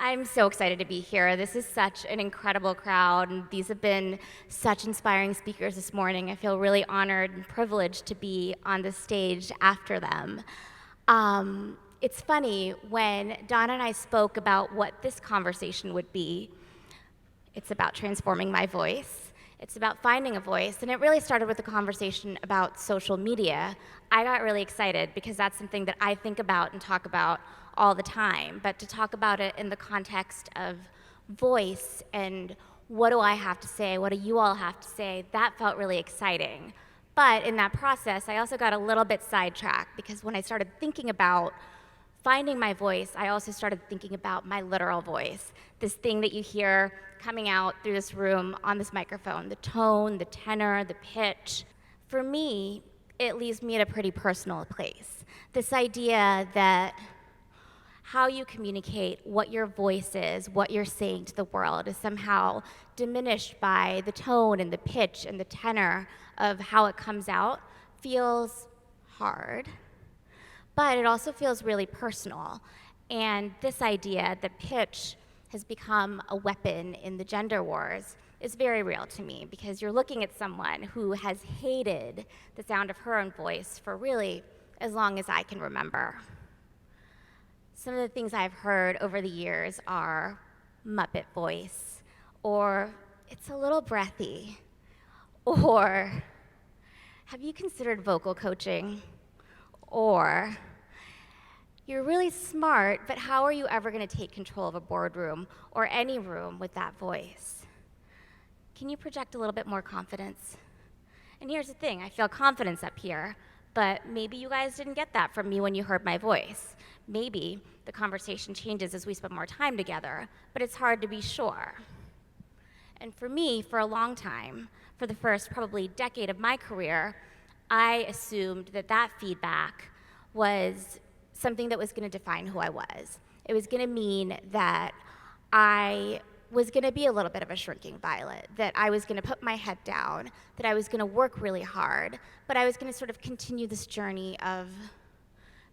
I'm so excited to be here. This is such an incredible crowd, and these have been such inspiring speakers this morning. I feel really honored and privileged to be on the stage after them. It's funny, when Donna and I spoke about what this conversation would be, it's about transforming my voice. It's about finding a voice, and it really started with a conversation about social media. I got really excited because that's something that I think about and talk about all the time, but to talk about it in the context of voice and what do I have to say, what do you all have to say, that felt really exciting. But in that process, I also got a little bit sidetracked because when I started thinking about finding my voice, I also started thinking about my literal voice, this thing that you hear coming out through this room on this microphone, the tone, the tenor, the pitch. For me, it leaves me at a pretty personal place. This idea that how you communicate what your voice is, what you're saying to the world, is somehow diminished by the tone and the pitch and the tenor of how it comes out feels hard. But it also feels really personal. And this idea that pitch has become a weapon in the gender wars is very real to me, because you're looking at someone who has hated the sound of her own voice for really as long as I can remember. Some of the things I've heard over the years are Muppet voice, or it's a little breathy, or have you considered vocal coaching? Or, you're really smart, but how are you ever going to take control of a boardroom or any room with that voice? Can you project a little bit more confidence? And here's the thing, I feel confidence up here, but maybe you guys didn't get that from me when you heard my voice. Maybe the conversation changes as we spend more time together, but it's hard to be sure. And for me, for a long time, for the first probably decade of my career, I assumed that that feedback was something that was going to define who I was. It was going to mean that I was going to be a little bit of a shrinking violet, that I was going to put my head down, that I was going to work really hard, but I was going to sort of continue this journey of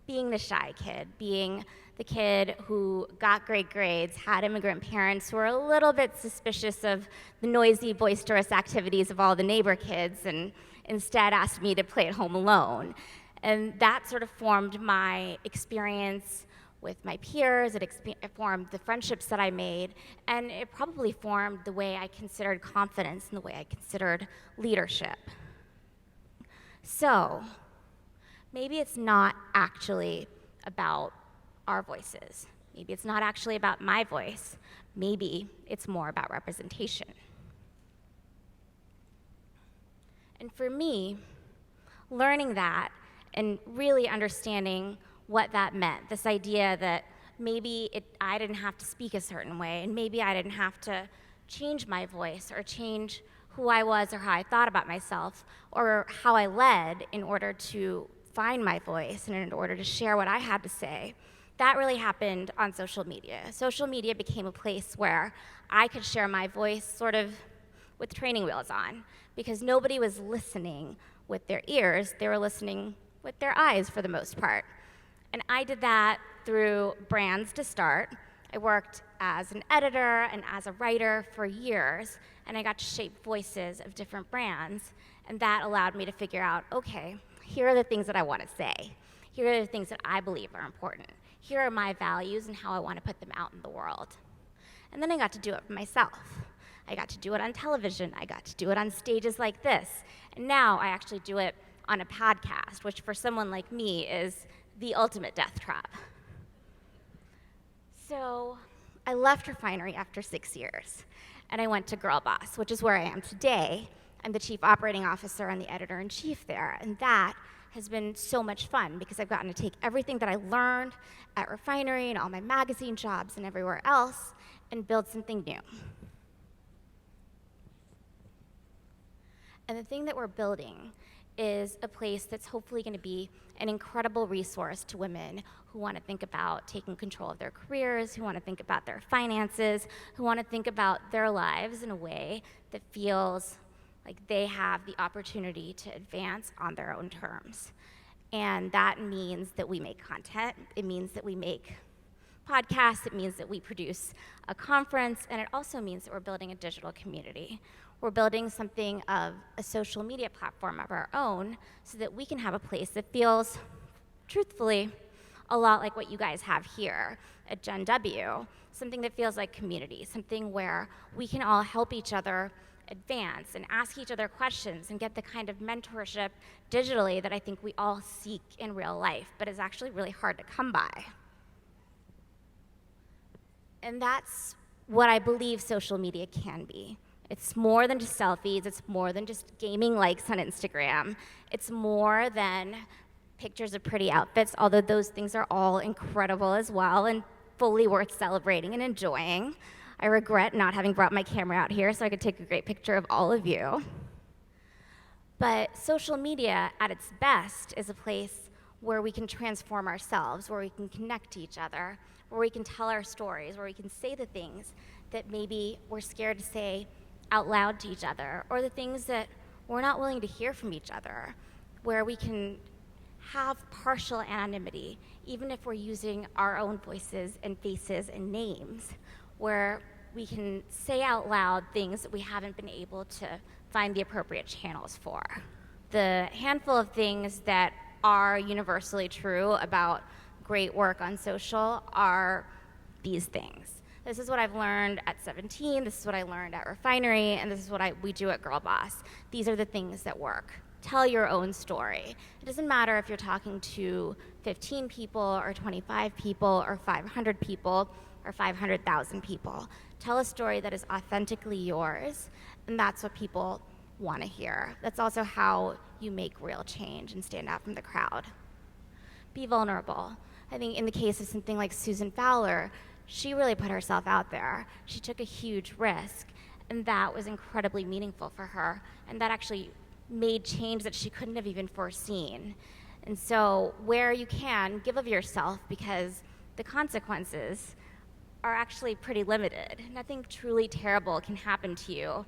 being the shy kid, being the kid who got great grades, had immigrant parents who were a little bit suspicious of the noisy, boisterous activities of all the neighbor kids, and instead asked me to play at home alone. And that sort of formed my experience with my peers, it formed the friendships that I made, and it probably formed the way I considered confidence and the way I considered leadership. So, maybe it's not actually about our voices. Maybe it's not actually about my voice. Maybe it's more about representation. And for me, learning that and really understanding what that meant, this idea that maybe I didn't have to speak a certain way, and maybe I didn't have to change my voice or change who I was or how I thought about myself or how I led in order to find my voice and in order to share what I had to say. That really happened on social media. Social media became a place where I could share my voice sort of with training wheels on, because nobody was listening with their ears, they were listening with their eyes for the most part. And I did that through brands to start. I worked as an editor and as a writer for years, and I got to shape voices of different brands, and that allowed me to figure out, okay, here are the things that I want to say. Here are the things that I believe are important. Here are my values and how I want to put them out in the world. And then I got to do it for myself. I got to do it on television. I got to do it on stages like this. And now I actually do it on a podcast, which for someone like me is the ultimate death trap. So I left Refinery after 6 years, and I went to Girlboss, which is where I am today. I'm the chief operating officer and the editor-in-chief there, and that has been so much fun because I've gotten to take everything that I learned at Refinery and all my magazine jobs and everywhere else and build something new. And the thing that we're building is a place that's hopefully going to be an incredible resource to women who want to think about taking control of their careers, who want to think about their finances, who want to think about their lives in a way that feels like they have the opportunity to advance on their own terms. And that means that we make content. It means that we make podcast, it means that we produce a conference, and it also means that we're building a digital community. We're building something of a social media platform of our own so that we can have a place that feels, truthfully, a lot like what you guys have here at Gen W, something that feels like community, something where we can all help each other advance and ask each other questions and get the kind of mentorship digitally that I think we all seek in real life, but is actually really hard to come by. And that's what I believe social media can be. It's more than just selfies, it's more than just gaming likes on Instagram. It's more than pictures of pretty outfits, although those things are all incredible as well and fully worth celebrating and enjoying. I regret not having brought my camera out here so I could take a great picture of all of you. But social media at its best is a place where we can transform ourselves, where we can connect to each other, where we can tell our stories, where we can say the things that maybe we're scared to say out loud to each other, or the things that we're not willing to hear from each other, where we can have partial anonymity, even if we're using our own voices and faces and names, where we can say out loud things that we haven't been able to find the appropriate channels for. The handful of things that are universally true about great work on social are these things. This is what I've learned at 17, this is what I learned at Refinery, and this is what we do at Girlboss. These are the things that work. Tell your own story. It doesn't matter if you're talking to 15 people or 25 people or 500 people or 500,000 people. Tell a story that is authentically yours, and that's what people want to hear. That's also how you make real change and stand out from the crowd. Be vulnerable. I think in the case of something like Susan Fowler, she really put herself out there. She took a huge risk, and that was incredibly meaningful for her, and that actually made change that she couldn't have even foreseen. And so where you can, give of yourself, because the consequences are actually pretty limited. Nothing truly terrible can happen to you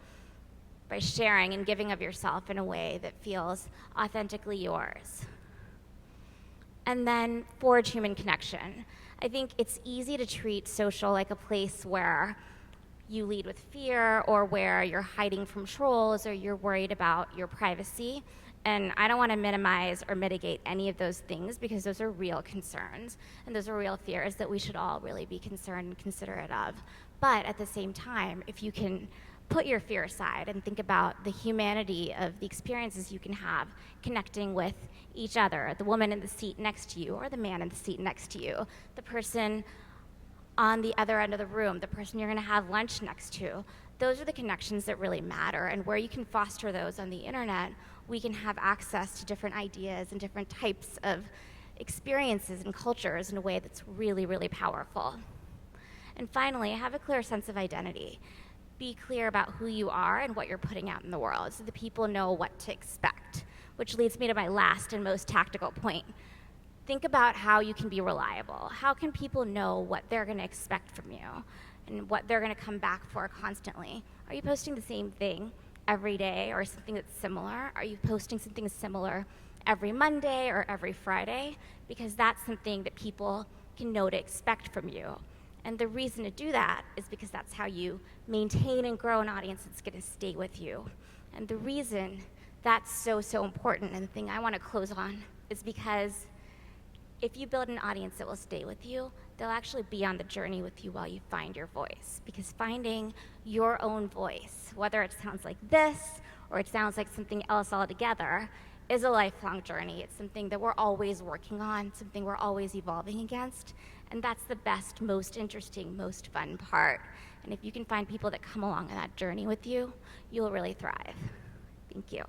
by sharing and giving of yourself in a way that feels authentically yours. And then forge human connection. I think it's easy to treat social like a place where you lead with fear, or where you're hiding from trolls, or you're worried about your privacy. And I don't want to minimize or mitigate any of those things, because those are real concerns, and those are real fears that we should all really be concerned and considerate of. But at the same time, if you can put your fear aside and think about the humanity of the experiences you can have connecting with each other, the woman in the seat next to you, or the man in the seat next to you, the person on the other end of the room, the person you're going to have lunch next to, those are the connections that really matter. And where you can foster those on the internet, we can have access to different ideas and different types of experiences and cultures in a way that's really, really powerful. And finally, have a clear sense of identity. Be clear about who you are and what you're putting out in the world so that people know what to expect, which leads me to my last and most tactical point. Think about how you can be reliable. How can people know what they're going to expect from you and what they're going to come back for constantly? Are you posting the same thing every day, or something that's similar? Are you posting something similar every Monday or every Friday? Because that's something that people can know to expect from you. And the reason to do that is because that's how you maintain and grow an audience that's going to stay with you. And the reason that's so, so important, and the thing I want to close on, is because if you build an audience that will stay with you, they'll actually be on the journey with you while you find your voice. Because finding your own voice, whether it sounds like this or it sounds like something else altogether, is a lifelong journey. It's something that we're always working on, something we're always evolving against. And that's the best, most interesting, most fun part. And if you can find people that come along on that journey with you, you'll really thrive. Thank you.